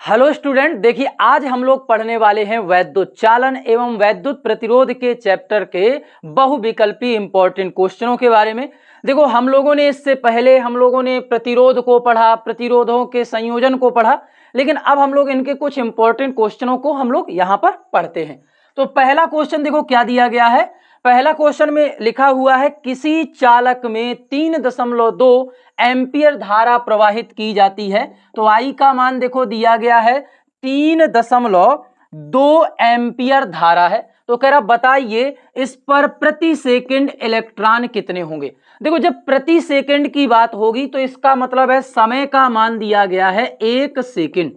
Hello student, देखिए आज हम लोग पढ़ने वाले हैं वैद्युत चालन एवं वैद्युत प्रतिरोध के चैप्टर के बहुविकल्पी इंपॉर्टेंट क्वेश्चनों के बारे में। देखो हम लोगों ने इससे पहले प्रतिरोध को पढ़ा, प्रतिरोधों के संयोजन को पढ़ा, लेकिन अब हम लोग इनके कुछ इंपॉर्टेंट क्वेश्चनों को हम लोग यहाँ पर पढ़ते हैं। तो पहला क्वेश्चन देखो क्या दिया गया है। पहला क्वेश्चन में लिखा हुआ है किसी चालक में 3.2 एम्पियर धारा प्रवाहित की जाती है। तो आई का मान देखो दिया गया है 3.2 एम्पियर धारा है। तो कह रहा बताइए इस पर प्रति सेकंड इलेक्ट्रॉन कितने होंगे। देखो जब प्रति सेकंड की बात होगी तो इसका मतलब है समय का मान दिया गया है 1 सेकंड।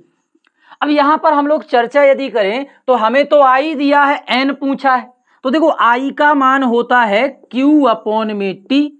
अब यहां पर हम लोग चर्चा यदि करें तो हमें तो आई दिया है, एन पूछा है, तो देखो आई का मान होता है Q अपॉन में T।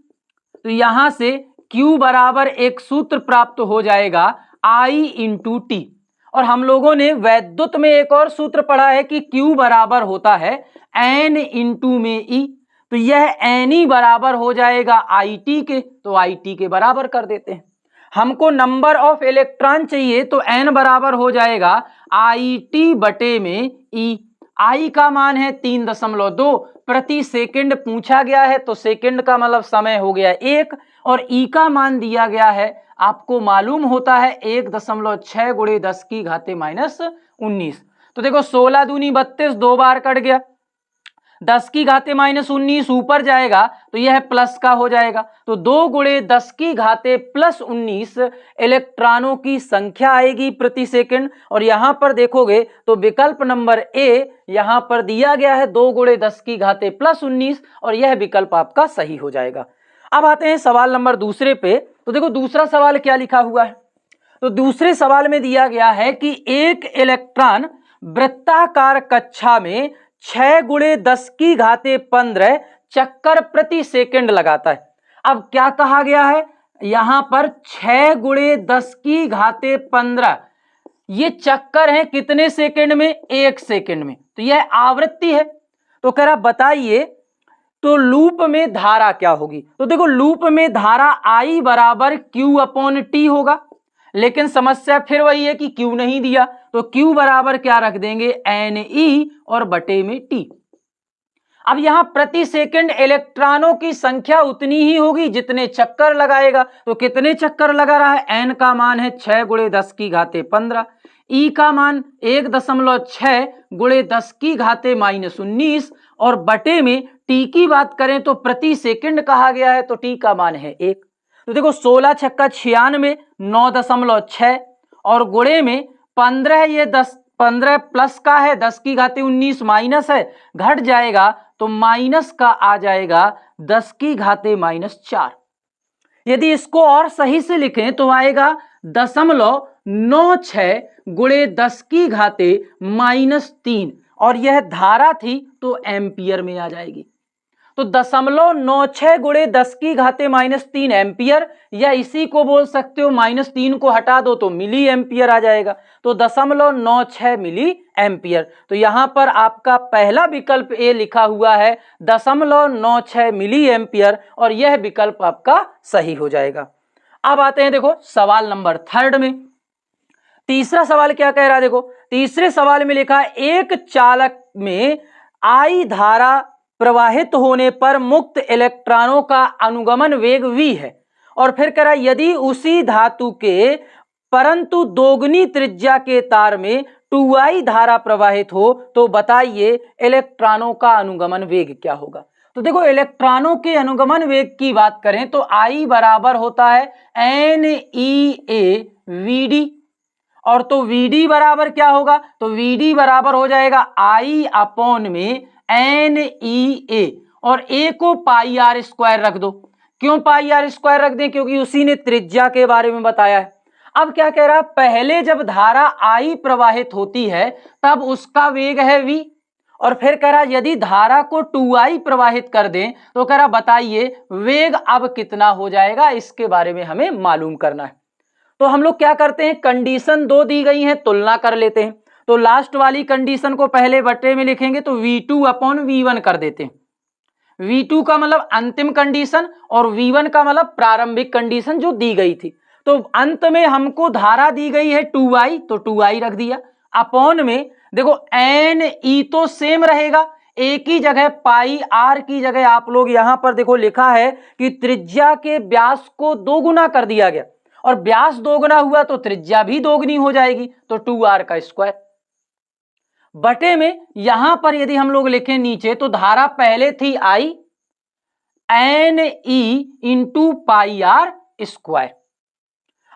तो यहां से Q बराबर एक सूत्र प्राप्त हो जाएगा I इंटू टी। और हम लोगों ने वैद्युत में एक और सूत्र पढ़ा है कि Q बराबर होता है N इंटू में E। तो यह N बराबर हो जाएगा IT के, तो IT के बराबर कर देते हैं। हमको नंबर ऑफ इलेक्ट्रॉन चाहिए तो N बराबर हो जाएगा IT बटे में E। आई का मान है 3.2, प्रति सेकंड पूछा गया है तो सेकंड का मतलब समय हो गया 1, और ई का मान दिया गया है आपको मालूम होता है 1.6 गुणे 10 की घाते -19। तो देखो 16 दूनी 32, 2 बार कट गया, 10 की घाते -19 ऊपर जाएगा तो यह प्लस का हो जाएगा। तो 2 गुणे 10 की घाते +19 इलेक्ट्रॉनों की संख्या आएगी प्रति सेकंड। और यहां पर देखोगे तो विकल्प नंबर ए यहां पर दिया गया है 2 गुणे 10 की घाते +19, और यह विकल्प आपका सही हो जाएगा। अब आते हैं सवाल नंबर दूसरे पे। तो देखो दूसरा सवाल क्या लिखा हुआ है। तो दूसरे सवाल में दिया गया है कि एक इलेक्ट्रॉन वृत्ताकार कक्षा में 6 गुणे 10 की घाते 15 चक्कर प्रति सेकंड लगाता है। अब क्या कहा गया है यहां पर 6 गुणे 10 की घाते 15, ये चक्कर है कितने सेकंड में, 1 सेकंड में। तो यह आवृत्ति है। तो कह रहा बताइए तो लूप में धारा क्या होगी। तो देखो लूप में धारा आई बराबर Q अपॉन टी होगा, लेकिन समस्या फिर वही है कि Q नहीं दिया, तो Q बराबर क्या रख देंगे NE और बटे में T। अब यहां प्रति सेकंड इलेक्ट्रॉनों की संख्या उतनी ही होगी जितने चक्कर लगाएगा। तो कितने चक्कर लगा रहा है, N का मान है 6 गुणे 10 की घाते 15, E का मान 1.6 गुणे 10 की घाते -19, और बटे में T की बात करें तो प्रति सेकंड कहा गया है तो T का मान है 1। तो देखो 16 छक्का 96, 9.6 और गुणे में 15, ये 15 प्लस का है, 10 की घाते 19 माइनस है, घट जाएगा तो माइनस का आ जाएगा 10 की घाते -4। यदि इसको और सही से लिखें तो आएगा 0.96 गुणे 10 की घाते -3, और यह धारा थी तो एम्पियर में आ जाएगी। तो 0.96 गुणे 10 की घाते -3 एम्पियर, या इसी को बोल सकते हो -3 को हटा दो तो मिली एम्पियर आ जाएगा। तो 0.96 मिली एम्पियर। तो यहां पर आपका पहला विकल्प ए लिखा हुआ है 0.96 मिली एम्पियर, और यह विकल्प आपका सही हो जाएगा। अब आते हैं देखो सवाल नंबर 3 में। तीसरा सवाल क्या कह रहा है, देखो तीसरे सवाल में लिखा है एक चालक में आई धारा प्रवाहित होने पर मुक्त इलेक्ट्रॉनों का अनुगमन वेग v है, और फिर कह रहा यदि उसी धातु के परंतु दोगुनी त्रिज्या के तार में 2I धारा प्रवाहित हो तो बताइए इलेक्ट्रॉनों का अनुगमन वेग क्या होगा। तो देखो इलेक्ट्रॉनों के अनुगमन वेग की बात करें तो I बराबर होता है NEA VD, और तो VD बराबर क्या होगा, तो VD बराबर हो जाएगा I अपॉन में NEA, और A को पाई आर स्क्वायर रख दो। क्यों पाई आर स्क्वायर रख दें, क्योंकि उसी ने त्रिज्या के बारे में बताया है। अब क्या कह रहा है, पहले जब धारा I प्रवाहित होती है तब उसका वेग है v, और फिर कह रहा यदि धारा को 2I प्रवाहित कर दें तो कह रहा बताइए वेग अब कितना हो जाएगा, इसके बारे में हमें मालूम करना है। तो हम लोग क्या करते हैं, कंडीशन 2 दी गई है, तुलना कर लेते हैं। तो लास्ट वाली कंडीशन को पहले बटे में लिखेंगे तो V2 अपॉन V1 कर देते हैं। V2 का मतलब अंतिम कंडीशन और V1 का मतलब प्रारंभिक कंडीशन जो दी गई थी। तो अंत में हमको धारा दी गई है 2i, तो 2i रख दिया। अपॉन में देखो Ne तो सेम रहेगा, एक ही जगह पाई आर की जगह आप लोग यहां पर देखो लिखा है कि त्रिज्या के व्यास को दोगुना कर दिया गया, और व्यास दोगुना हुआ तो त्रिज्या भी दोगुनी हो जाएगी, तो 2r का स्क्वायर बटे में यहां पर यदि हम लोग लिखें नीचे तो धारा पहले थी I Ne into pi R square.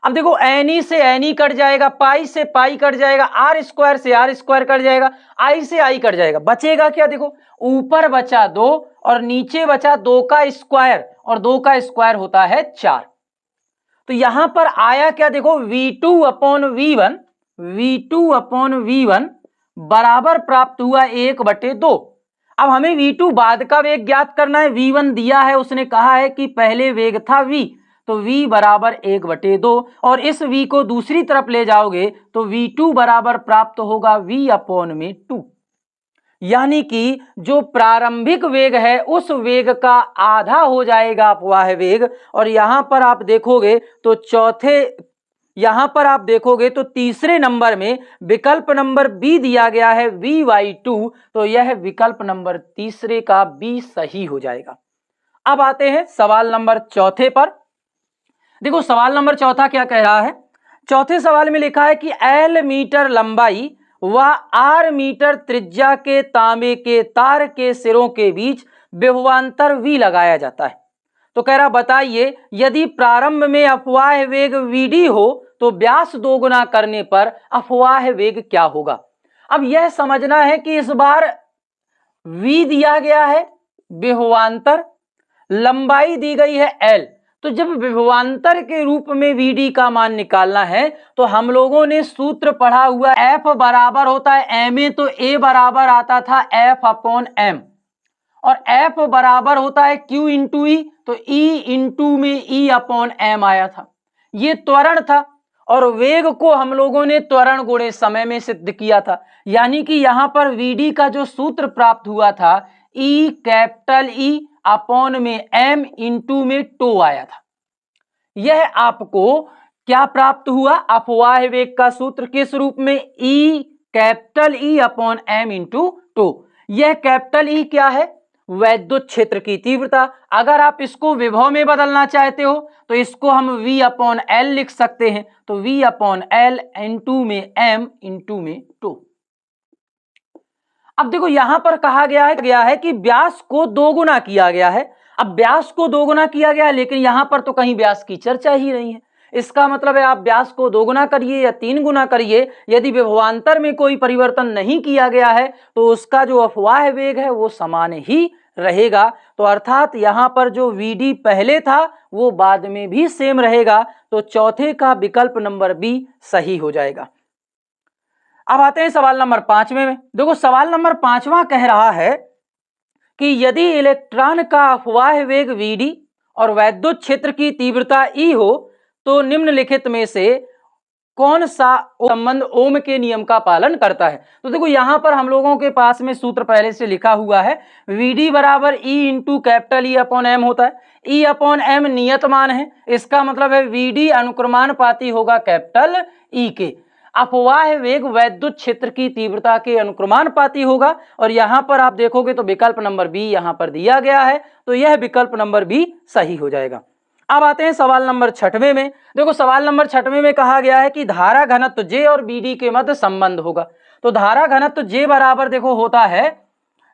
अब देखो Ne से Ne कट जाएगा, पाई से पाई कट जाएगा, आर स्क्वायर से आर स्क्वायर कट जाएगा, आई से आई कट जाएगा, बचेगा क्या? देखो ऊपर बचा 2 और नीचे बचा 2 का स्क्वायर, और 2 का स्क्वायर होता है 4। तो यहां पर आया क्या? देखो V2 upon V1, V2 upon V1 बराबर प्राप्त हुआ 1/2। अब हमें V2 बाद का वेग ज्ञात करना है। V1 दिया है, उसने कहा है कि पहले वेग था V, तो V बराबर 1/2, और इस V को दूसरी तरफ ले जाओगे तो V2 बराबर प्राप्त होगा V अपॉन में 2, यानी कि जो प्रारंभिक वेग है उस वेग का आधा हो जाएगा अपवाह वेग। और यहां पर आप देखोगे तो यहां पर आप देखोगे तो तीसरे नंबर में विकल्प नंबर बी दिया गया है V/2, तो यह विकल्प नंबर तीसरे का बी सही हो जाएगा। अब आते हैं सवाल नंबर चौथे पर। देखो सवाल नंबर चौथा क्या कह रहा है? चौथे सवाल में लिखा है कि L मीटर लंबाई व R मीटर त्रिज्या के तांबे के तार के सिरों के बीच विभवांतर V लगाया जाता है। तो कह रहा बताइए यदि प्रारंभ में अपवाह वेग Vd हो तो व्यास दोगुना करने पर अपवाह वेग क्या होगा। अब यह समझना है कि इस बार V दिया गया है, विभवांतर, लंबाई दी गई है L, तो जब विभवांतर के रूप में Vd का मान निकालना है तो हम लोगों ने सूत्र पढ़ा हुआ F बराबर होता है ma, तो A बराबर आता था F अपॉन M, और F बराबर होता है Q इंटू E, तो E इंटू में E अपॉन M आया था। ये त्वरण था, और वेग को हम लोगों ने त्वरण गुणे समय में सिद्ध किया था, यानी कि यहां पर Vd का जो सूत्र प्राप्त हुआ था E कैपिटल E अपॉन में M इंटू में टो आया था। यह आपको क्या प्राप्त हुआ? अपवाह वेग का सूत्र किस रूप में? E capital E upon M into टो। यह कैपिटल E क्या है? वैद्युत क्षेत्र की तीव्रता। अगर आप इसको विभव में बदलना चाहते हो तो इसको हम V अपॉन L लिख सकते हैं, तो V अपॉन L इंटू में M इंटू में टो। अब देखो यहां पर कहा गया है कि व्यास को दोगुना किया गया है। अब व्यास को दोगुना किया गया है, लेकिन यहां पर तो कहीं व्यास की चर्चा ही नहीं है। इसका मतलब है आप व्यास को दोगुना करिए या 3 गुना करिए, यदि विभवांतर में कोई परिवर्तन नहीं किया गया है तो उसका जो अपवाह वेग है वो समान ही रहेगा। तो अर्थात यहां पर जो Vd पहले था वो बाद में भी सेम रहेगा, तो चौथे का विकल्प नंबर बी सही हो जाएगा। अब आते हैं सवाल नंबर 5वें में। देखो सवाल नंबर 5वां कह रहा है कि यदि इलेक्ट्रॉन का अपवाह वेग Vd और वैद्युत क्षेत्र की तीव्रता E हो तो निम्नलिखित में से कौन सा संबंध ओम के नियम का पालन करता है। तो देखो यहां पर हम लोगों के पास में सूत्र पहले से लिखा हुआ है, Vd बराबर E into capital E upon M होता है। E अपॉन M नियत मान है, इसका मतलब है Vd अनुक्रमानुपाती होगा कैपिटल E के। अपवाह वेग वैद्युत क्षेत्र की तीव्रता के अनुक्रमानुपाती होगा, और यहां पर आप देखोगे तो विकल्प नंबर बी यहां पर दिया गया है, तो यह विकल्प नंबर बी सही हो जाएगा। अब आते हैं सवाल नंबर 6वें में। देखो सवाल नंबर 6वें में कहा गया है कि धारा घनत्व J और Bd के मध्य संबंध होगा। तो धारा घनत्व J बराबर देखो होता है,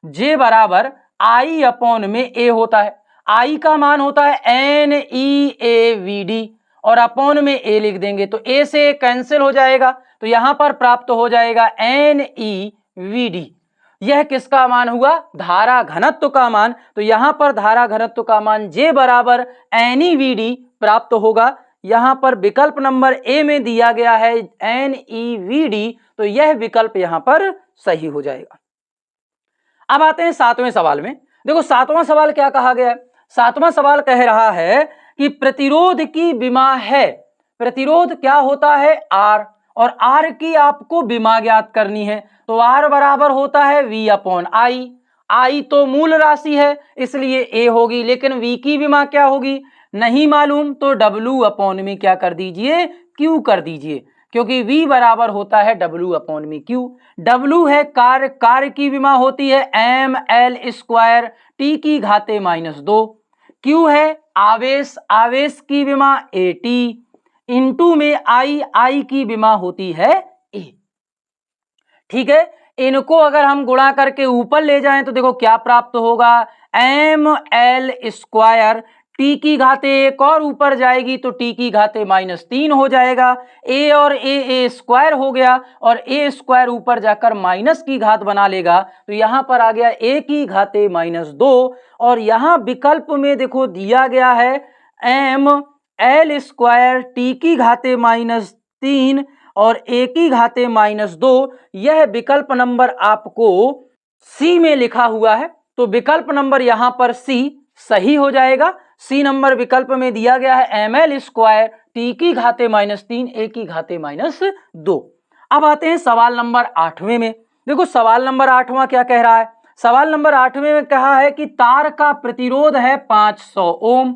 J बराबर I अपॉन में A होता है। I का मान होता है NeAVd, और अपॉन में A लिख देंगे तो A से कैंसिल हो जाएगा, तो यहां पर प्राप्त हो जाएगा NeVd। यह किसका मान हुआ? धारा घनत्व का मान। तो यहां पर धारा घनत्व का मान J बराबर NeVd प्राप्त होगा। यहां पर विकल्प नंबर ए में दिया गया है NeVd, तो यह विकल्प यहां पर सही हो जाएगा। अब आते हैं 7वें सवाल में। देखो 7वां सवाल क्या कहा गया है? 7वां सवाल कह रहा है कि प्रतिरोध की विमा है। प्रतिरोध क्या होता है? R, और R की आपको विमा ज्ञात करनी है, तो R बराबर होता है V अपॉन I। I तो मूल राशि है इसलिए A होगी, लेकिन V की विमा क्या होगी? नहीं मालूम तो W अपॉन में क्या कर दीजिए, Q कर दीजिए, क्योंकि V बराबर होता है W अपॉन में Q। W है कार्य, कार्य की विमा होती है ml स्क्वायर t की घाते -2। Q है आवेश, आवेश की विमा AT, इनटू में I की विमा होती है A। ठीक है, इनको अगर हम गुणा करके ऊपर ले जाएं तो देखो क्या प्राप्त होगा, ml स्क्वायर टी की घाते एक और ऊपर जाएगी तो टी की घाते -3 हो जाएगा, ए और ए स्क्वायर हो गया और ए स्क्वायर ऊपर जाकर माइनस की घात बना लेगा, तो यहां पर आ गया ए की घाते -2। और यहां विकल्प में देखो दिया गया है ml स्क्वायर टी की घाते -3 और ए की घाते -2। यह विकल्प नंबर आपको सी में लिखा हुआ है, तो विकल्प नंबर यहां पर सी सही हो जाएगा। सी नंबर विकल्प में दिया गया है ml स्क्वायर टी की घाते -3 ए की घाते -2। अब आते हैं सवाल नंबर 8वें में। देखो सवाल नंबर 8वां क्या कह रहा है, सवाल नंबर 8वें में कहा है कि तार का प्रतिरोध है 500 ओम,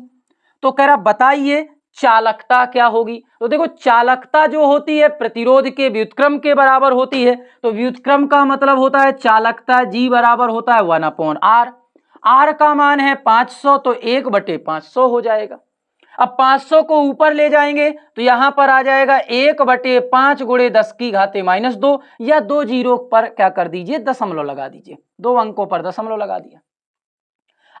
तो कह रहा बताइए चालकता क्या होगी। तो देखो चालकता जो होती है प्रतिरोध के व्युत्क्रम के बराबर होती है, तो व्युत्क्रम का मतलब होता है चालकता G बराबर होता है 1/r। R का मान है 500 तो 1/500 हो जाएगा। अब 500 को ऊपर ले जाएंगे तो यहां पर आ जाएगा 1/5 गुणे 10 की घाते -2, या 2 जीरो पर क्या कर दीजिए, दशमलव लगा दीजिए, 2 अंकों पर दशमलव लगा दिया।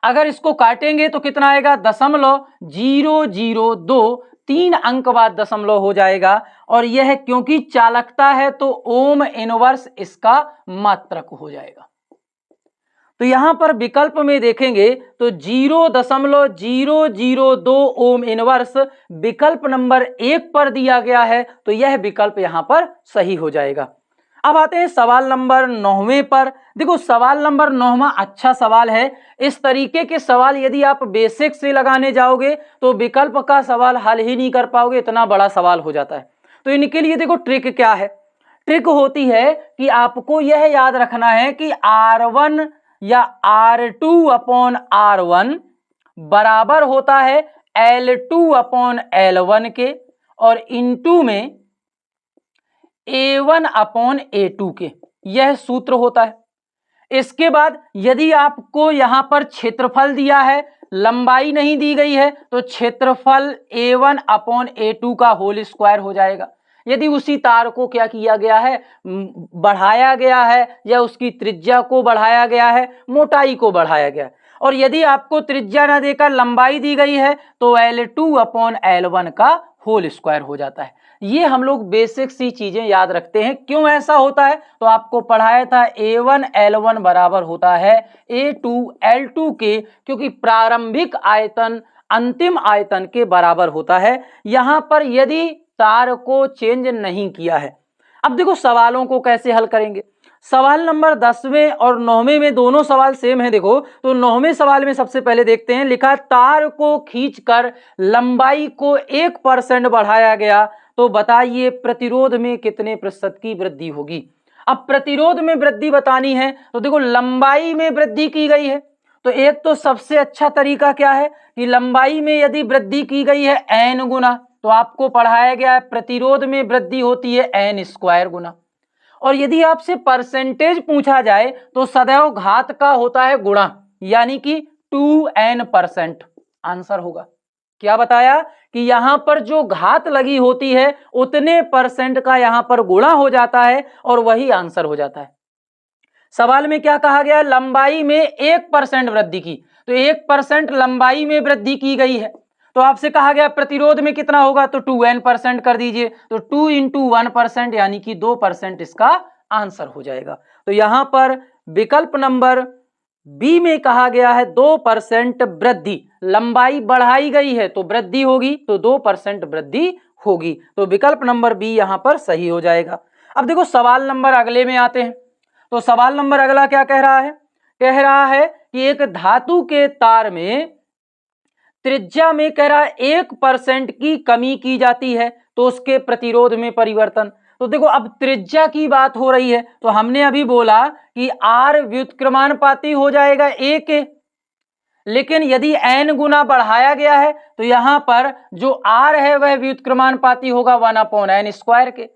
अगर इसको काटेंगे तो कितना आएगा, 0.002, 3 अंक बाद दशमलव हो जाएगा। और यह क्योंकि चालकता है तो ओम इनवर्स इसका मात्रक हो जाएगा। तो यहां पर विकल्प में देखेंगे तो 0.002 ओम इनवर्स विकल्प नंबर 1 पर दिया गया है, तो यह विकल्प यहां पर सही हो जाएगा। अब आते हैं सवाल नंबर 9वें पर। देखो सवाल नंबर 9वां अच्छा सवाल है। इस तरीके के सवाल यदि आप बेसिक से लगाने जाओगे तो विकल्प का सवाल हल ही नहीं कर पाओगे, इतना बड़ा सवाल हो जाता है। तो इनके लिए देखो ट्रिक क्या है, ट्रिक होती है कि आपको यह याद रखना है कि R1 या R2 अपॉन R1 बराबर होता है L2 अपॉन L1 के, और इनटू में A1 अपॉन A2 के, यह सूत्र होता है। इसके बाद यदि आपको यहां पर क्षेत्रफल दिया है, लंबाई नहीं दी गई है, तो क्षेत्रफल A1 अपॉन A2 का होल स्क्वायर हो जाएगा। यदि उसी तार को क्या किया गया है, बढ़ाया गया है, या उसकी त्रिज्या को बढ़ाया गया है, मोटाई को बढ़ाया गया है, और यदि आपको त्रिज्या न देकर लंबाई दी गई है तो L2 अपॉन L1 का होल स्क्वायर हो जाता है। ये हम लोग बेसिक सी चीजें याद रखते हैं। क्यों ऐसा होता है, तो आपको पढ़ाया था A1 L1 बराबर होता है A2 L2 के, क्योंकि प्रारंभिक आयतन अंतिम आयतन के बराबर होता है। यहां पर यदि तार को चेंज नहीं किया है। अब देखो सवालों को कैसे हल करेंगे। सवाल नंबर 10वें और 9वें में दोनों सवाल सेम है। देखो तो 9वें सवाल में सबसे पहले देखते हैं, लिखा तार को खींचकर लंबाई को 1% बढ़ाया गया, तो बताइए प्रतिरोध में कितने प्रतिशत की वृद्धि होगी। अब प्रतिरोध में वृद्धि बतानी है तो देखो लंबाई में वृद्धि की गई है, तो एक तो सबसे अच्छा तरीका क्या है कि लंबाई में यदि वृद्धि की गई है n गुना, तो आपको पढ़ाया गया है प्रतिरोध में वृद्धि होती है n स्क्वायर गुना। और यदि आपसे परसेंटेज पूछा जाए तो सदैव घात का होता है गुणा, यानी कि 2n%। आंसर होगा क्या बताया कि यहां पर जो घात लगी होती है उतने परसेंट का यहां पर गुणा हो जाता है और वही आंसर हो जाता है। सवाल में क्या कहा गया, लंबाई में 1% वृद्धि की, तो 1% लंबाई में वृद्धि की गई है, तो आपसे कहा गया प्रतिरोध में कितना होगा, तो 2n% कर दीजिए, तो 2 × 1% यानी कि 2% इसका आंसर हो जाएगा। तो यहां पर विकल्प नंबर बी में कहा गया है 2% वृद्धि, लंबाई बढ़ाई गई है तो वृद्धि होगी, तो 2% वृद्धि होगी, तो विकल्प नंबर बी यहां पर सही हो जाएगा। अब देखो सवाल नंबर अगले में आते हैं। तो सवाल नंबर अगला क्या कह रहा है, कह रहा है कि एक धातु के तार में त्रिज्या में कह रहा है 1% की कमी की जाती है तो उसके प्रतिरोध में परिवर्तन। तो देखो अब त्रिज्या की बात हो रही है, तो हमने अभी बोला कि R व्युत्क्रमानुपाती हो जाएगा A के, लेकिन यदि n गुना बढ़ाया गया है तो यहां पर जो r है वह व्युत्क्रमानुपाती होगा 1/n² के।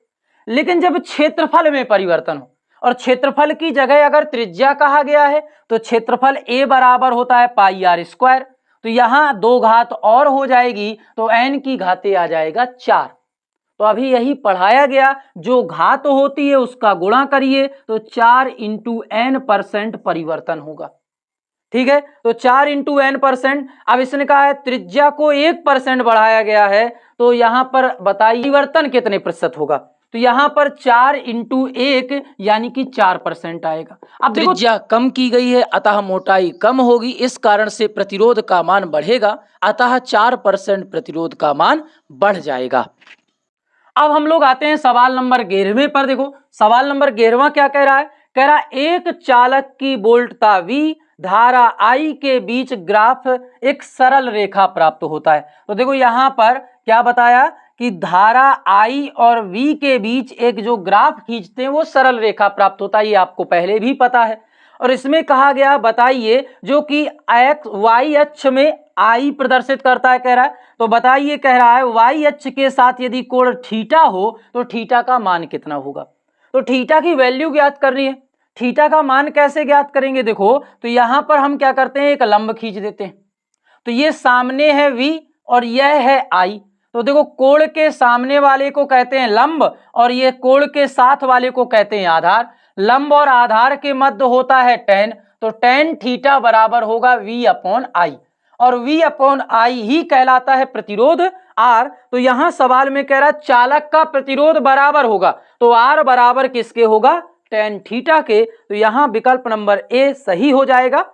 लेकिन जब क्षेत्रफल में परिवर्तन हो और क्षेत्रफल की जगह अगर त्रिज्या कहा गया है तो क्षेत्रफल a बराबर होता है πr², तो यहां 2 घात और हो जाएगी तो n की घाते आ जाएगा 4। तो अभी यही पढ़ाया गया, जो घात होती है उसका गुणा करिए तो 4 × n% परिवर्तन होगा। ठीक है, तो 4 × n%। अब इसने कहा है त्रिज्या को 1% बढ़ाया गया है, तो यहां पर बताइए परिवर्तन कितने प्रतिशत होगा। तो यहां पर 4 × 1 यानी कि 4% आएगा। अब त्रिज्या कम की गई है अतः मोटाई कम होगी, इस कारण से प्रतिरोध का मान बढ़ेगा, अतः 4% प्रतिरोध का मान बढ़ जाएगा। अब हम लोग आते हैं सवाल नंबर 11वें पर। देखो सवाल नंबर 11वां क्या कह रहा है, कह रहा है एक चालक की वोल्टता V धारा I के बीच ग्राफ एक सरल रेखा प्राप्त होता है। तो देखो यहां पर क्या बताया कि धारा I और V के बीच एक जो ग्राफ खींचते हैं वो सरल रेखा प्राप्त होता है, ये आपको पहले भी पता है। और इसमें कहा गया बताइए जो कि y अक्ष में I प्रदर्शित करता है, कह रहा है। तो बताइए, कह रहा है y अक्ष के साथ यदि कोण थीटा हो तो थीटा का मान कितना होगा। तो थीटा की वैल्यू ज्ञात करनी है। थीटा का मान कैसे ज्ञात करेंगे, देखो तो यहां पर हम क्या करते हैं, एक लंब खींच देते हैं। तो ये सामने है V और यह है I। तो देखो कोण के सामने वाले को कहते हैं लंब और ये कोण के साथ वाले को कहते हैं आधार। लंब और आधार के मध्य होता है tan, तो tan थीटा बराबर होगा V/I और V/I ही कहलाता है प्रतिरोध R। तो यहां सवाल में कह रहा है चालक का प्रतिरोध बराबर होगा, तो R बराबर किसके होगा, tan थीटा के। तो यहां विकल्प नंबर A सही हो जाएगा।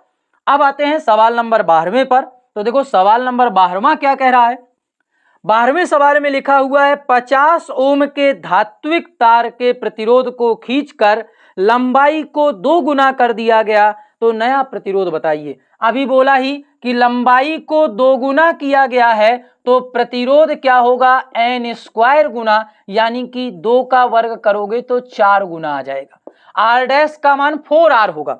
अब आते हैं सवाल नंबर 12वें पर। तो देखो सवाल नंबर 12वां क्या कह रहा है, 12वें सवाल में लिखा हुआ है 50 ओम के धात्विक तार के प्रतिरोध को खींचकर लंबाई को 2 गुना कर दिया गया, तो नया प्रतिरोध बताइए। अभी बोला ही कि लंबाई को 2 गुना किया गया है तो प्रतिरोध क्या होगा, n² गुना, यानी कि 2 का वर्ग करोगे तो 4 गुना आ जाएगा। r' का मान 4r होगा।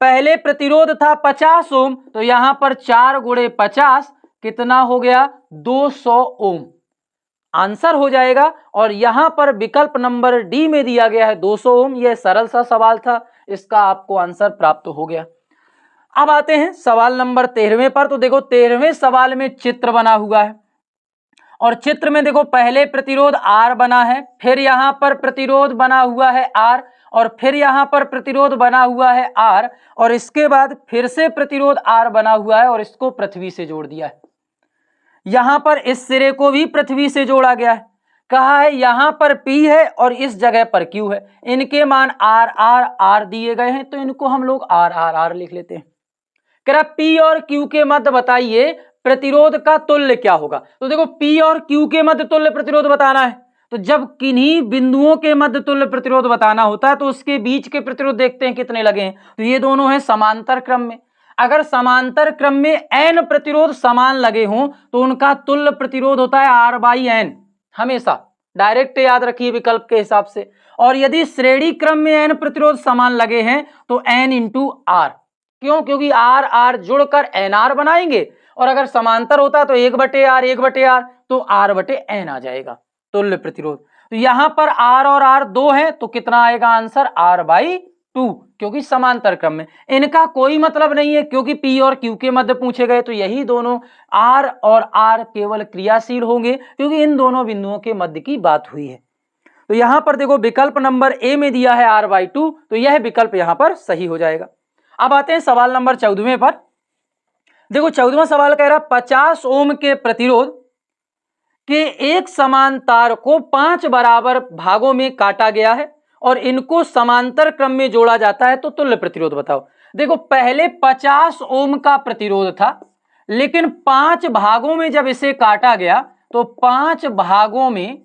पहले प्रतिरोध था 50 ओम, तो यहां पर 4 × 50 कितना हो गया, 200 ओम आंसर हो जाएगा। और यहां पर विकल्प नंबर डी में दिया गया है 200 ओम। यह सरल सा सवाल था, इसका आपको आंसर प्राप्त हो गया। अब आते हैं सवाल नंबर 13वें पर। तो देखो 13वें सवाल में चित्र बना हुआ है और चित्र में देखो पहले प्रतिरोध R बना है, फिर यहां पर प्रतिरोध बना हुआ है R और फिर यहां पर प्रतिरोध बना हुआ है R और इसके बाद फिर से प्रतिरोध R बना हुआ है और इसको पृथ्वी से जोड़ दिया है। यहां पर इस सिरे को भी पृथ्वी से जोड़ा गया है। कहा है यहां पर P है और इस जगह पर Q है, इनके मान R R R दिए गए हैं, तो इनको हम लोग R R R लिख लेते हैं। कह रहा P और Q के मध्य बताइए प्रतिरोध का तुल्य क्या होगा। तो देखो P और Q के मध्य तुल्य प्रतिरोध बताना है, तो जब किन्हीं बिंदुओं के मध्य तुल्य प्रतिरोध बताना होता है तो उसके बीच के प्रतिरोध देखते हैं कितने लगे हैं। तो ये दोनों हैं समांतर क्रम में। अगर समांतर क्रम में n प्रतिरोध समान लगे हों तो उनका तुल्य प्रतिरोध होता है R/n, हमेशा डायरेक्ट याद रखिए विकल्प के हिसाब से। और यदि श्रेणी क्रम में n प्रतिरोध समान लगे हैं तो n × R। क्यों, क्योंकि R R जुड़कर NR बनाएंगे और अगर समांतर होता है तो 1/R 1/R, तो R/n आ जाएगा तुल्य प्रतिरोध। तो यहां पर R और R 2 है तो कितना आएगा आंसर, R/2, क्योंकि समांतर क्रम में। इनका कोई मतलब नहीं है क्योंकि P और Q के मध्य पूछे गए, तो यही दोनों R और R केवल क्रियाशील होंगे क्योंकि इन दोनों बिंदुओं के मध्य की बात हुई है। तो यहां पर देखो विकल्प नंबर A में दिया है R/2, तो यह विकल्प यहां पर सही हो जाएगा। अब आते हैं सवाल नंबर 14वें पर। देखो 14वां सवाल कह रहा 50 ओम के प्रतिरोध के एक समान तार को 5 बराबर भागों में काटा गया है और इनको समांतर क्रम में जोड़ा जाता है, तो तुल्य प्रतिरोध बताओ। देखो पहले 50 ओम का प्रतिरोध था, लेकिन 5 भागों में जब इसे काटा गया तो 5 भागों में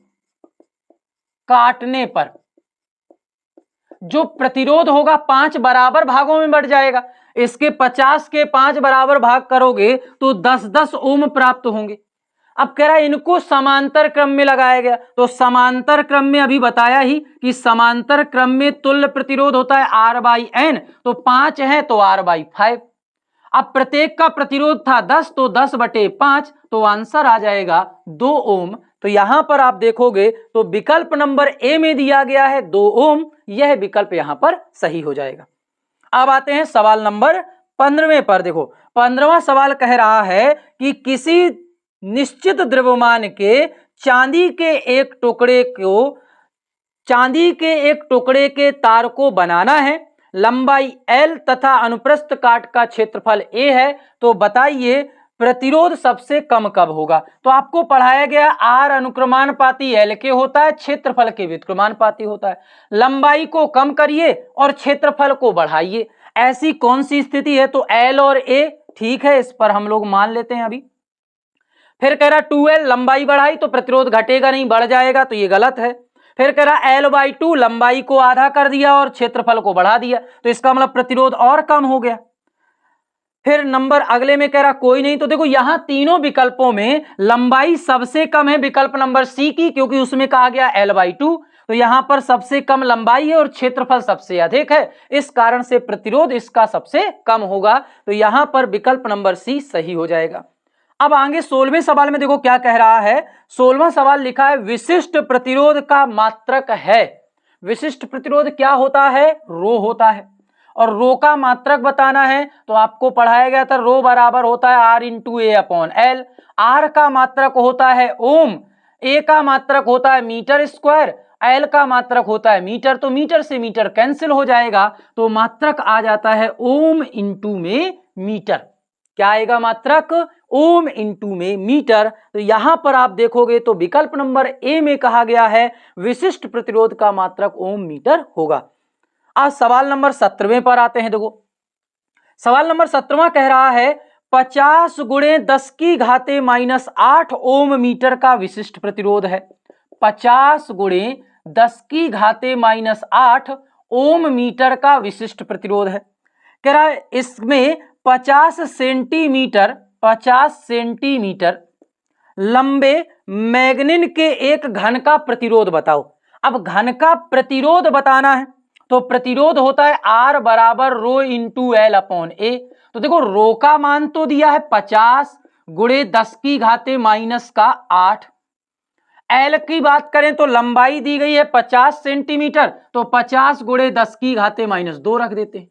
काटने पर जो प्रतिरोध होगा 5 बराबर भागों में बढ़ जाएगा। इसके 50 के 5 बराबर भाग करोगे तो 10-10 ओम प्राप्त होंगे। अब कह रहा है इनको समांतर क्रम में लगाया गया, तो समांतर क्रम में अभी बताया ही कि समांतर क्रम में तुल्य प्रतिरोध होता है R/n, तो 5 है तो R/5। अब प्रत्येक का प्रतिरोध था 10, तो 10/5, तो आंसर आ जाएगा 2 ओम। तो यहां पर आप देखोगे तो विकल्प नंबर ए में दिया गया है 2 ओम, यह विकल्प यहां पर सही हो जाएगा। अब आते हैं सवाल नंबर 15वें पर। देखो 15वां सवाल कह रहा है कि किसी निश्चित द्रव्यमान के चांदी के एक टुकड़े के तार को बनाना है, लंबाई L तथा अनुप्रस्थ काट का क्षेत्रफल A है, तो बताइए प्रतिरोध सबसे कम कब होगा। तो आपको पढ़ाया गया R अनुक्रमानुपाती L के होता है, क्षेत्रफल के व्युत्क्रमानुपाती होता है। लंबाई को कम करिए और क्षेत्रफल को बढ़ाइए, ऐसी कौन सी स्थिति है। तो L और A ठीक है, इस पर हम लोग मान लेते हैं अभी। फिर कह रहा 2L, लंबाई बढ़ाई तो प्रतिरोध घटेगा नहीं, बढ़ जाएगा, तो ये गलत है। फिर कह रहा L/2, लंबाई को आधा कर दिया और क्षेत्रफल को बढ़ा दिया, तो इसका मतलब प्रतिरोध और कम हो गया। फिर नंबर अगले में कह रहा कोई नहीं। तो देखो यहां तीनों विकल्पों में लंबाई सबसे कम है विकल्प नंबर सी की, क्योंकि उसमें कहा गया L/2, तो यहां पर सबसे कम लंबाई है और क्षेत्रफल सबसे अधिक है, इस कारण से प्रतिरोध इसका सबसे कम होगा। तो यहां पर विकल्प नंबर सी सही हो जाएगा। अब आगे 16वें सवाल में देखो क्या कह रहा है। 16वां सवाल लिखा है विशिष्ट प्रतिरोध का मात्रक है। विशिष्ट प्रतिरोध क्या होता है, रो होता है, और रो का मात्रक बताना है तो आपको पढ़ाया गया था रो बराबर होता है R/A/L। R का मात्रक होता है ओम, A का मात्रक होता है मीटर स्क्वायर, L का मात्रक होता है मीटर, तो मीटर से मीटर कैंसिल हो जाएगा, तो मात्रक आ जाता है ओम इंटू में मीटर। क्या आएगा मात्रक, ओम इंटू में मीटर। तो यहां पर आप देखोगे तो विकल्प नंबर ए में कहा गया है विशिष्ट प्रतिरोध का मात्रक ओम मीटर होगा। आज सवाल नंबर 17वें पर आते हैं। देखो सवाल नंबर 17वां कह रहा है 50 × 10⁻⁻8 ओम मीटर का विशिष्ट प्रतिरोध है। 50 × 10⁻⁸ ओम मीटर का विशिष्ट प्रतिरोध है। कह रहा है इसमें 50 सेंटीमीटर लंबे मैग्नीन के एक घन का प्रतिरोध बताओ। अब घन का प्रतिरोध बताना है तो प्रतिरोध होता है R बराबर रो इंटू L/A। तो देखो रो का मान तो दिया है 50 × 10⁻⁸ L की बात करें तो लंबाई दी गई है 50 सेंटीमीटर, तो 50 × 10⁻2 रख देते हैं।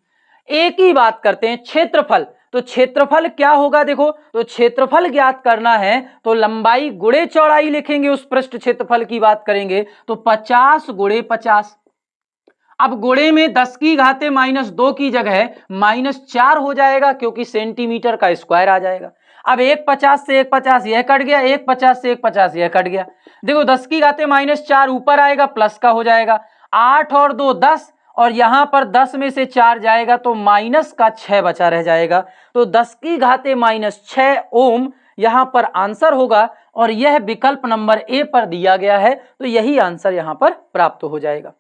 A की बात करते हैं क्षेत्रफल, तो क्षेत्रफल क्या होगा। देखो तो क्षेत्रफल ज्ञात करना है तो लंबाई गुणे चौड़ाई लिखेंगे, उस पृष्ठ क्षेत्रफल की बात करेंगे तो 50 × 50। अब गुणे में 10⁻2 की जगह -4 हो जाएगा, क्योंकि सेंटीमीटर का स्क्वायर आ जाएगा। अब 150 से 150 यह कट गया, 150 से 150 यह कट गया। देखो 10⁻4 ऊपर आएगा प्लस का हो जाएगा, 8 और 2 10, और यहां पर 10 में से 4 जाएगा तो माइनस का 6 बचा रह जाएगा, तो 10⁻6 ओम यहां पर आंसर होगा, और यह विकल्प नंबर ए पर दिया गया है, तो यही आंसर यहां पर प्राप्त हो जाएगा।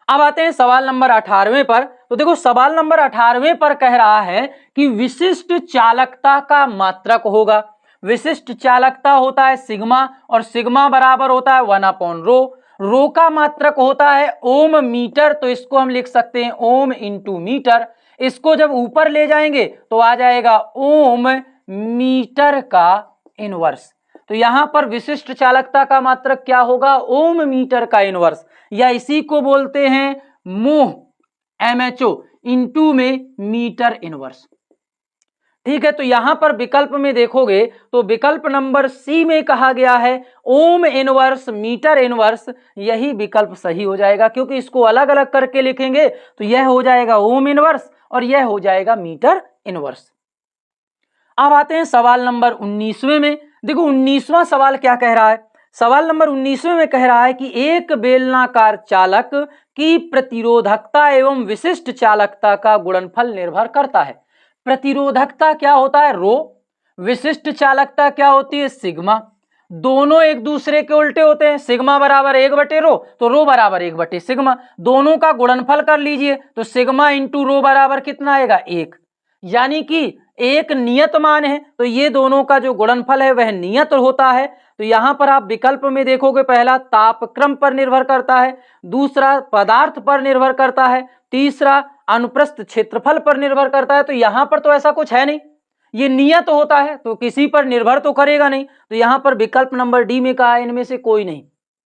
अब आते हैं सवाल नंबर 18वें पर। तो देखो सवाल नंबर 18वें पर कह रहा है कि विशिष्ट चालकता का मात्रक होगा। विशिष्ट चालकता होता है सिग्मा, और सिग्मा बराबर होता है 1/रो। रो का मात्रक होता है ओम मीटर, तो इसको हम लिख सकते हैं ओम इंटू मीटर। इसको जब ऊपर ले जाएंगे तो आ जाएगा ओम मीटर का इनवर्स। तो यहां पर विशिष्ट चालकता का मात्रक क्या होगा, ओम मीटर का इनवर्स, या इसी को बोलते हैं मोह MHO इंटू में मीटर इनवर्स। ठीक है, तो यहां पर विकल्प में देखोगे तो विकल्प नंबर सी में कहा गया है ओम इनवर्स मीटर इनवर्स, यही विकल्प सही हो जाएगा, क्योंकि इसको अलग अलग करके लिखेंगे तो यह हो जाएगा ओम इनवर्स और यह हो जाएगा मीटर इनवर्स। अब आते हैं सवाल नंबर 19वें में। देखो 19वां सवाल क्या कह रहा है। सवाल नंबर 19वें में कह रहा है कि एक बेलनाकार चालक की प्रतिरोधकता एवं विशिष्ट चालकता का गुणनफल निर्भर करता है। प्रतिरोधकता क्या होता है, रो, विशिष्ट चालकता क्या होती है, सिग्मा। दोनों एक दूसरे के उल्टे होते हैं, सिग्मा बराबर 1/रो, तो रो बराबर 1/सिग्मा। दोनों का गुणनफल कर लीजिए तो सिग्मा इंटू रो बराबर कितना आएगा, 1, यानी कि एक नियत मान है, तो ये दोनों का जो गुणनफल है वह नियत होता है। तो यहां पर आप विकल्प में देखोगे पहला तापक्रम पर निर्भर करता है, दूसरा पदार्थ पर निर्भर करता है, तीसरा अनुप्रस्थ क्षेत्रफल पर निर्भर करता है, तो यहां पर तो ऐसा कुछ है नहीं, ये नियत होता है तो किसी पर निर्भर तो करेगा नहीं, तो यहां पर विकल्प नंबर डी में कहा है इनमें से कोई नहीं,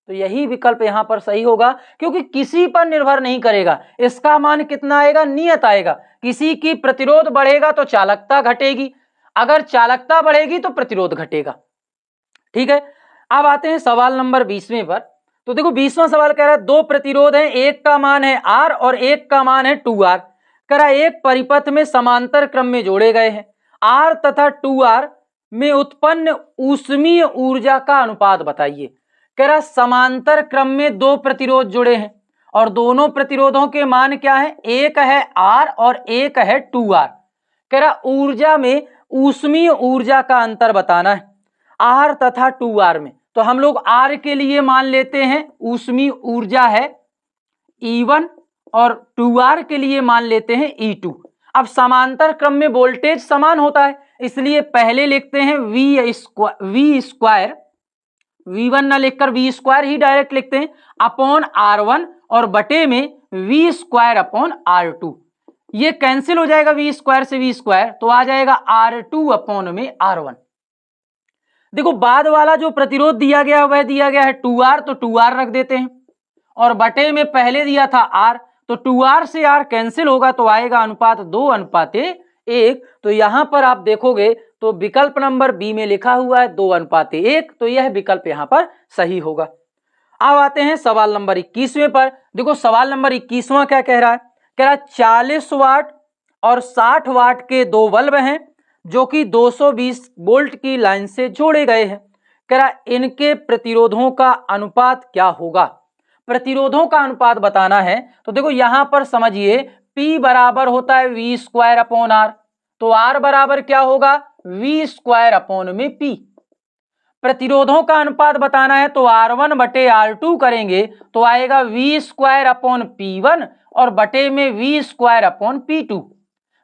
तो यही विकल्प यहां पर सही होगा, क्योंकि किसी पर निर्भर नहीं करेगा। इसका मान कितना आएगा, नियत आएगा। किसी की प्रतिरोध बढ़ेगा तो चालकता घटेगी, अगर चालकता बढ़ेगी तो प्रतिरोध घटेगा। ठीक है, अब आते हैं सवाल नंबर 20वें पर। तो देखो 20वां सवाल कह रहा है दो प्रतिरोध हैं, एक का मान है R और एक का मान है 2R। कह रहा है एक परिपथ में समांतर क्रम में जोड़े गए हैं, R तथा 2R में उत्पन्न ऊष्मीय ऊर्जा का अनुपात बताइए। कह रहा समांतर क्रम में दो प्रतिरोध जुड़े हैं और दोनों प्रतिरोधों के मान क्या है, एक है R और एक है 2R। कह रहा ऊर्जा में ऊष्मीय ऊर्जा का अंतर बताना है R तथा 2R में, तो हम लोग R के लिए मान लेते हैं ऊष्मीय ऊर्जा है E1 और 2R के लिए मान लेते हैं E2। अब समांतर क्रम में वोल्टेज समान होता है, इसलिए पहले लिखते हैं V स्क्वायर, V1 ना लिखकर V स्क्वायर ही डायरेक्ट लिखते हैं अपॉन R1 और बटे में V स्क्वायर अपॉन R2। ये कैंसिल हो जाएगा V स्क्वायर से V स्क्वायर, तो आ जाएगा R2 अपॉन में R1। देखो बाद वाला जो प्रतिरोध दिया गया वह दिया गया है 2R, तो 2R रख देते हैं और बटे में पहले दिया था R, तो 2R से R कैंसिल होगा तो आएगा अनुपात 2:1। तो यहां पर आप देखोगे तो विकल्प नंबर बी में लिखा हुआ है 2:1, तो यह विकल्प यहां पर सही होगा। अब आते हैं सवाल नंबर 21वें पर। देखो सवाल नंबर 21वां क्या कह रहा है, कह रहा है 40 वाट और 60 वाट के दो बल्ब हैं जो कि 220 वोल्ट की लाइन से जोड़े गए हैं। कह रहा इनके प्रतिरोधों का अनुपात क्या होगा, प्रतिरोधों का अनुपात बताना है। तो देखो यहां पर समझिए P बराबर होता है V स्क्वायर अपॉन R, तो R बराबर क्या होगा V स्क्वायर अपॉन में P। प्रतिरोधों का अनुपात बताना है तो R1 बटे R2 करेंगे तो आएगा V स्क्वायर अपॉन P1 और बटे में V square upon P2।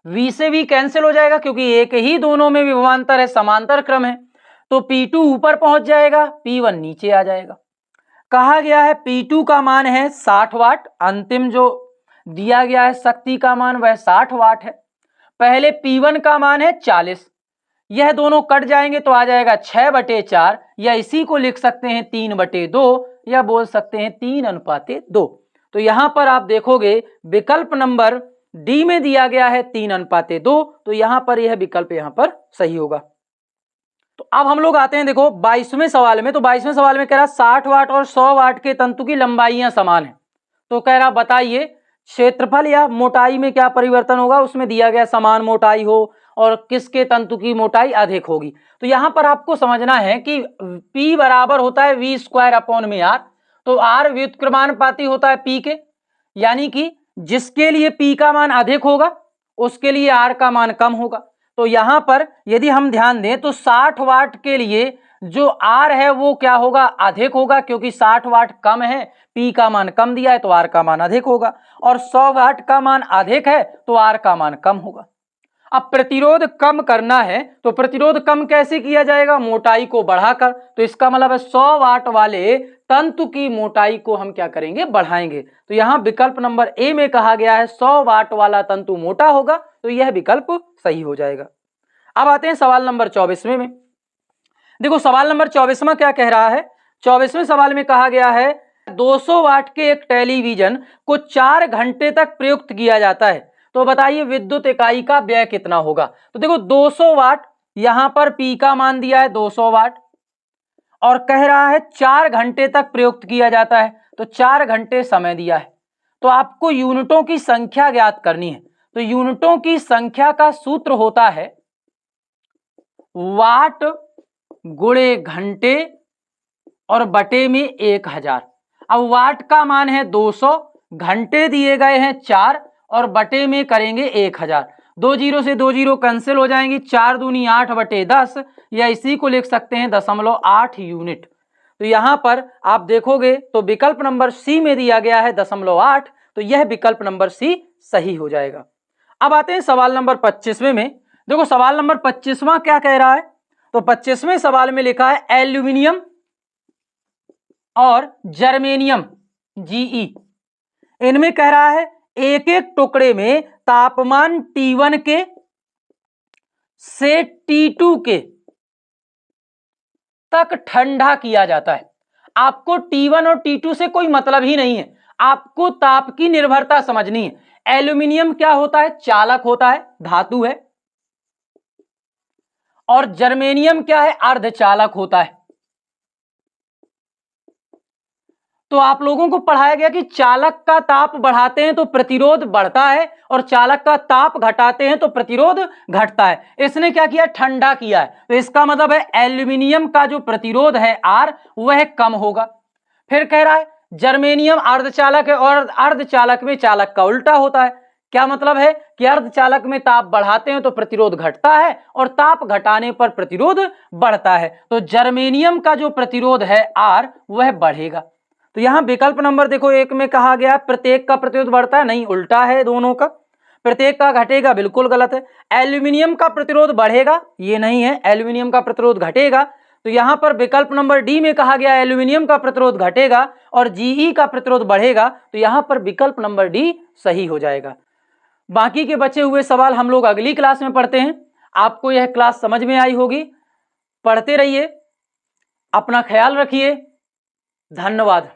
V से V कैंसिल हो जाएगा क्योंकि एक ही दोनों में विभवांतर है, समांतर क्रम है, तो P2 ऊपर पहुंच जाएगा, P1 नीचे आ जाएगा। कहा गया है P2 का मान है 60 वाट, अंतिम जो दिया गया है शक्ति का मान वह 60 वाट है। पहले P1 का मान है 40, यह दोनों कट जाएंगे तो आ जाएगा 6/4, या इसी को लिख सकते हैं 3/2 या बोल सकते हैं 3:2। तो यहां पर आप देखोगे विकल्प नंबर डी में दिया गया है 3:2, तो यहां पर यह विकल्प यहां पर सही होगा। तो अब हम लोग आते हैं देखो 22वें सवाल में। तो 22वें सवाल में कह रहा 60 वाट और 100 वाट के तंतु की लंबाइयां समान है, तो कह रहा बताइए क्षेत्रफल या मोटाई में क्या परिवर्तन होगा, उसमें दिया गया समान मोटाई हो और किसके तंतु की मोटाई अधिक होगी। तो यहां पर आपको समझना है कि P बराबर होता है V स्क्वायर अपॉन में R, तो R व्युत्क्रमानुपाती होता है P के, यानी कि जिसके लिए P का मान अधिक होगा उसके लिए R का मान कम होगा। तो यहां पर यदि हम ध्यान दें तो 60 वाट के लिए जो R है वो क्या होगा, अधिक होगा, क्योंकि 60 वाट कम है, P का मान कम दिया है तो R का मान अधिक होगा, और 100 वाट का मान अधिक है तो R का मान कम होगा। अब प्रतिरोध कम करना है तो प्रतिरोध कम कैसे किया जाएगा, मोटाई को बढ़ाकर, तो इसका मतलब है 100 वाट वाले तंतु की मोटाई को हम क्या करेंगे, बढ़ाएंगे। तो यहां विकल्प नंबर ए में कहा गया है 100 वाट वाला तंतु मोटा होगा, तो यह विकल्प सही हो जाएगा। अब आते हैं सवाल नंबर 24वें में। देखो सवाल नंबर 24वां क्या कह रहा है, 24वें सवाल में कहा गया है 200 वाट के एक टेलीविजन को 4 घंटे तक प्रयुक्त किया जाता है, तो बताइए विद्युत इकाई का व्यय कितना होगा। तो देखो 200 वाट, यहां पर P का मान दिया है 200 वाट और कह रहा है 4 घंटे तक प्रयुक्त किया जाता है, तो 4 घंटे समय दिया है, तो आपको यूनिटों की संख्या ज्ञात करनी है। तो यूनिटों की संख्या का सूत्र होता है वाट गुणे घंटे और बटे में 1000। अब वाट का मान है 200, घंटे दिए गए हैं 4 और बटे में करेंगे 1000। 2 जीरो से 2 जीरो कैंसिल हो जाएंगी, 4 दूनी 8/10, या इसी को लिख सकते हैं 0.8 यूनिट। तो यहां पर आप देखोगे तो विकल्प नंबर सी में दिया गया है 0.8, तो यह विकल्प नंबर सी सही हो जाएगा। अब आते हैं सवाल नंबर 25वें में। देखो सवाल नंबर 25वां क्या कह रहा है, तो 25वें सवाल में लिखा है एल्यूमिनियम और जर्मेनियम GE, इनमें कह रहा है एक एक टुकड़े में तापमान T1 के से T2 के तक ठंडा किया जाता है। आपको T1 और T2 से कोई मतलब ही नहीं है, आपको ताप की निर्भरता समझनी है। एल्यूमिनियम क्या होता है? चालक होता है, धातु है। और जर्मेनियम क्या है? अर्धचालक होता है। तो आप लोगों को पढ़ाया गया कि चालक का ताप बढ़ाते हैं तो प्रतिरोध बढ़ता है और चालक का ताप घटाते हैं तो प्रतिरोध घटता है। इसने क्या किया? ठंडा किया है। तो इसका मतलब है एल्यूमिनियम का जो प्रतिरोध है R वह कम होगा। फिर कह रहा है जर्मेनियम अर्धचालक है और अर्धचालक में चालक का उल्टा होता है। क्या मतलब है कि अर्धचालक में ताप बढ़ाते हैं तो प्रतिरोध घटता है और ताप घटाने पर प्रतिरोध बढ़ता है। तो जर्मेनियम का जो प्रतिरोध है R वह बढ़ेगा। तो यहां विकल्प नंबर देखो एक में कहा गया प्रत्येक का प्रतिरोध बढ़ता है, नहीं, उल्टा है दोनों का। प्रत्येक का घटेगा, बिल्कुल गलत है। एल्यूमिनियम का प्रतिरोध बढ़ेगा, ये नहीं है, एल्यूमिनियम का प्रतिरोध घटेगा। तो यहां पर विकल्प नंबर डी में कहा गया एल्यूमिनियम का प्रतिरोध घटेगा और जीई का प्रतिरोध बढ़ेगा। तो यहां पर विकल्प नंबर डी सही हो जाएगा। बाकी के बचे हुए सवाल हम लोग अगली क्लास में पढ़ते हैं। आपको यह क्लास समझ में आई होगी। पढ़ते रहिए, अपना ख्याल रखिए। धन्यवाद।